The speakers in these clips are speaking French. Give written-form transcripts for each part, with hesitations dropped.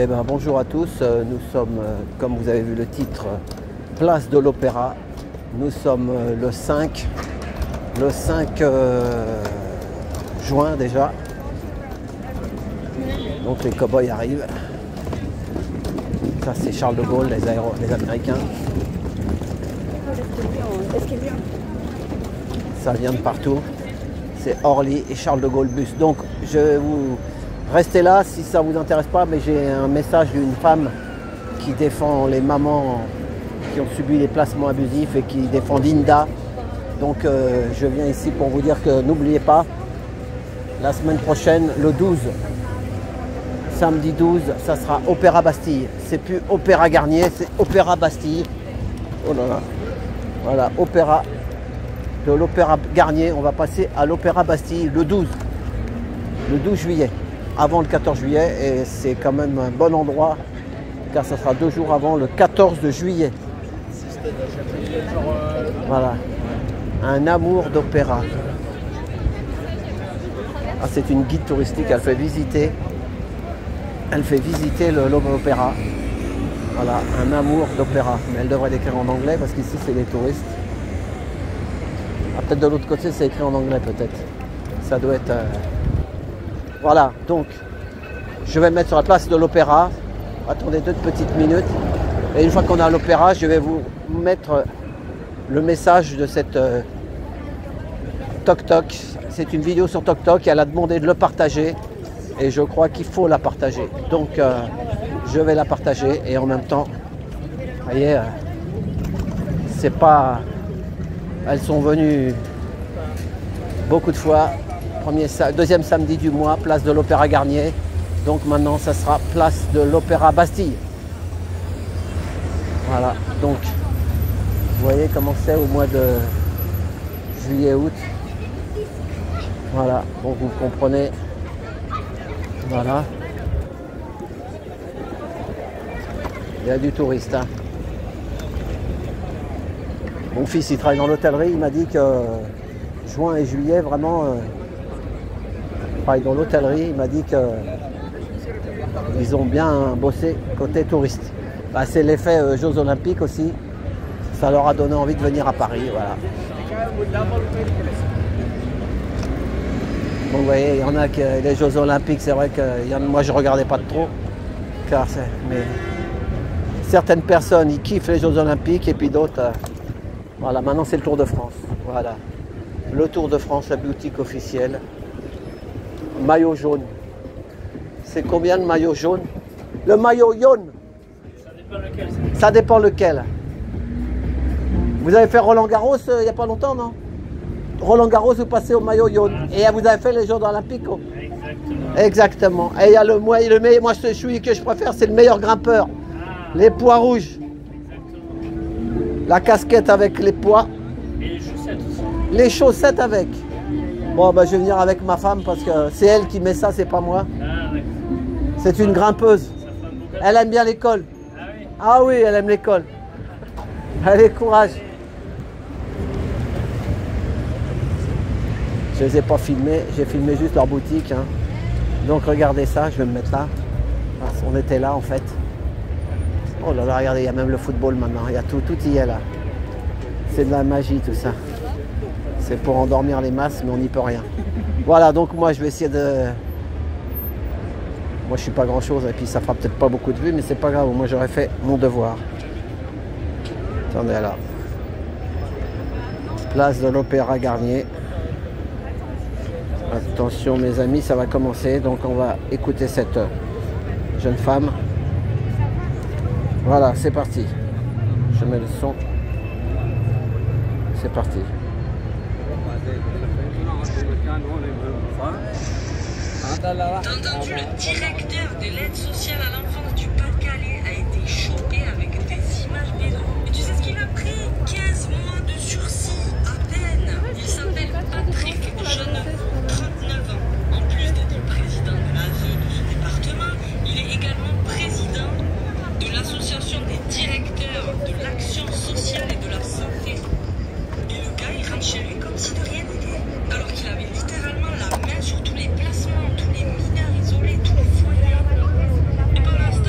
Eh ben, bonjour à tous, nous sommes, comme vous avez vu le titre, place de l'Opéra. Nous sommes le 5 juin déjà. Donc les cow-boys arrivent. Ça c'est Charles de Gaulle, les Américains. Ça vient de partout. C'est Orly et Charles de Gaulle bus. Donc je vais vous rester là si ça ne vous intéresse pas, mais j'ai un message d'une femme qui défend les mamans qui ont subi les placements abusifs et qui défend Linda. Donc je viens ici pour vous dire que n'oubliez pas, la semaine prochaine, le 12, samedi 12, ça sera Opéra Bastille. C'est plus Opéra Garnier, c'est Opéra Bastille. Oh là là. Voilà, Opéra. De l'Opéra Garnier, on va passer à l'Opéra Bastille le 12 juillet, avant le 14 juillet, et c'est quand même un bon endroit, car ça sera 2 jours avant le 14 de juillet. Voilà, un amour d'opéra. Ah, c'est une guide touristique, elle fait visiter l'opéra. Voilà, un amour d'opéra, mais elle devrait l'écrire en anglais parce qu'ici c'est les touristes. Ah, peut-être de l'autre côté c'est écrit en anglais peut-être. Ça doit être... Voilà, donc je vais me mettre sur la place de l'Opéra. Attendez 2 petites minutes. Et une fois qu'on est à l'Opéra, je vais vous mettre le message de cette Toc Toc. C'est une vidéo sur Toc Toc. Elle a demandé de le partager. Et je crois qu'il faut la partager. Donc je vais la partager. Et en même temps, vous voyez, c'est pas... Elles sont venues beaucoup de fois. Deuxième samedi du mois, place de l'Opéra Garnier. Donc maintenant, ça sera place de l'Opéra Bastille. Voilà, donc vous voyez comment c'est au mois de juillet-août. Voilà, donc vous comprenez. Voilà. Il y a du touriste. Hein. Mon fils, il travaille dans l'hôtellerie. Il m'a dit que juin et juillet, vraiment... dans l'hôtellerie, il m'a dit qu'ils ont bien bossé côté touriste. Bah, c'est l'effet Jeux Olympiques aussi. Ça leur a donné envie de venir à Paris. Voilà. Bon, vous voyez, il y en a qui les Jeux Olympiques, c'est vrai que moi je ne regardais pas de trop. Mais certaines personnes, ils kiffent les Jeux Olympiques et puis d'autres. Voilà, maintenant c'est le Tour de France. Voilà. Le Tour de France, la boutique officielle. Maillot jaune. C'est combien de maillots jaunes? Le maillot jaune. Ça dépend lequel. Ça dépend lequel. Vous avez fait Roland Garros il n'y a pas longtemps, non? Roland Garros, vous passez au maillot jaune. Et vous avez fait les Jeux olympiques. Exactement. Exactement. Et il y a le meilleur, moi celui que je préfère, c'est le meilleur grimpeur. Les pois rouges. Exactement. La casquette avec les pois. Et les chaussettes aussi. Les chaussettes avec. Bon, bah, je vais venir avec ma femme parce que c'est elle qui met ça, c'est pas moi. C'est une grimpeuse. Elle aime bien l'école. Ah oui, elle aime l'école. Allez, courage. Je les ai pas filmés, j'ai filmé juste leur boutique. Hein. Donc regardez ça, je vais me mettre là. On était là en fait. Oh là là, regardez, il y a même le football maintenant. Il y a tout y est là. C'est de la magie tout ça. C'est pour endormir les masses, mais on n'y peut rien. Voilà, donc moi je vais essayer de... Moi je suis pas grand chose, et puis ça fera peut-être pas beaucoup de vues, mais c'est pas grave, moi j'aurais fait mon devoir. Attendez là. Place de l'Opéra Garnier. Attention mes amis, ça va commencer, donc on va écouter cette jeune femme. Voilà, c'est parti. Je mets le son. C'est parti. T'as entendu, le directeur de l'aide sociale à l'enfance du Pas-de-Calais a été chopé avec des images bidons. Et tu sais ce qu'il a pris? 15 mois de sursis, à peine. Il s'appelle Patrick Jeannevaux, 39 ans. En plus d'être président de l'ASE de ce département, il est également président de l'association des directeurs de l'action sociale et de la santé. Et le gars, il rentre chez lui comme si de rien n'était. Alors qu'il avait littéralement la main sur tous les placements, tous les mineurs isolés, tous les foyers. Et pendant ce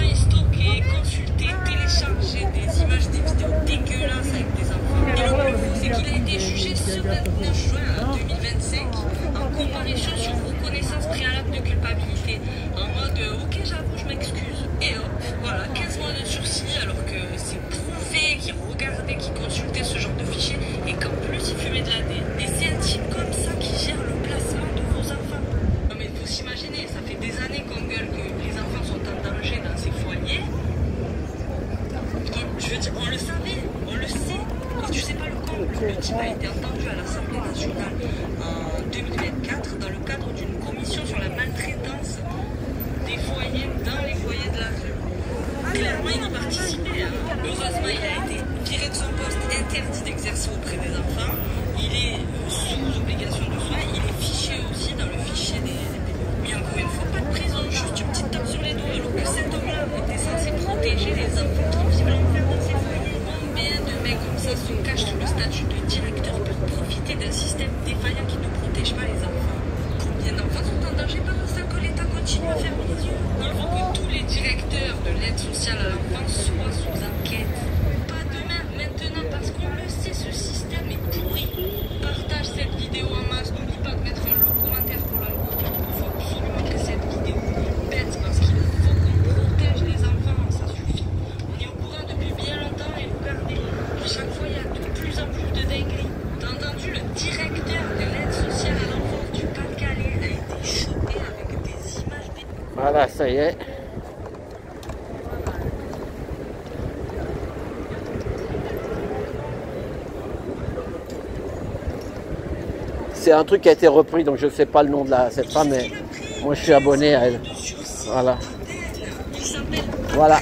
ferme les yeux. Il faut que tous les directeurs de l'aide sociale à l'enfance soient sous enquête. Pas demain, maintenant, parce qu'on le sait, ce système est pourri. Partage cette vidéo en masse. N'oublie pas de mettre un lot commentaire pour l'algorithme. Il faut absolument que cette vidéo pète parce qu'il faut qu'on protège les enfants. Ça suffit. On est au courant depuis bien longtemps et regardez, chaque fois il y a de plus en plus de dingueries. T'as entendu, le directeur de l'aide sociale à l'enfance du Pas-de-Calais a été chopé avec des images des... Voilà, ça y est. C'est un truc qui a été repris, donc je ne sais pas le nom de cette femme, mais moi je suis abonné à elle. Voilà. Voilà.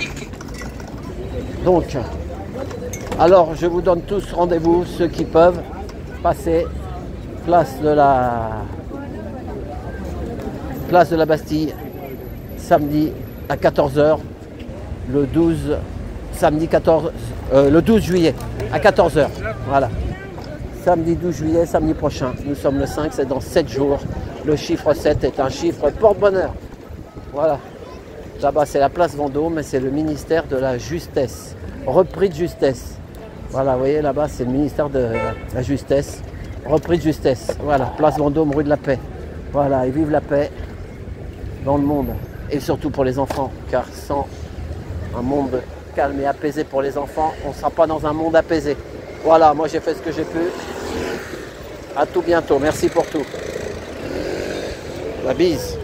Donc, alors je vous donne tous rendez-vous, ceux qui peuvent passer place de la Bastille, samedi à 14 h, le 12 juillet à 14 h. Voilà. Samedi 12 juillet, samedi prochain. Nous sommes le 5, c'est dans 7 jours. Le chiffre 7 est un chiffre porte-bonheur. Voilà. Là-bas, c'est la place Vendôme, mais c'est le ministère de la Justesse. Repris de justesse. Voilà, vous voyez, là-bas, c'est le ministère de la Justesse. Repris de justesse. Voilà, place Vendôme, rue de la Paix. Voilà, et vive la paix dans le monde. Et surtout pour les enfants, car sans un monde calme et apaisé pour les enfants, on ne sera pas dans un monde apaisé. Voilà, moi j'ai fait ce que j'ai pu. À tout bientôt, merci pour tout. La bise.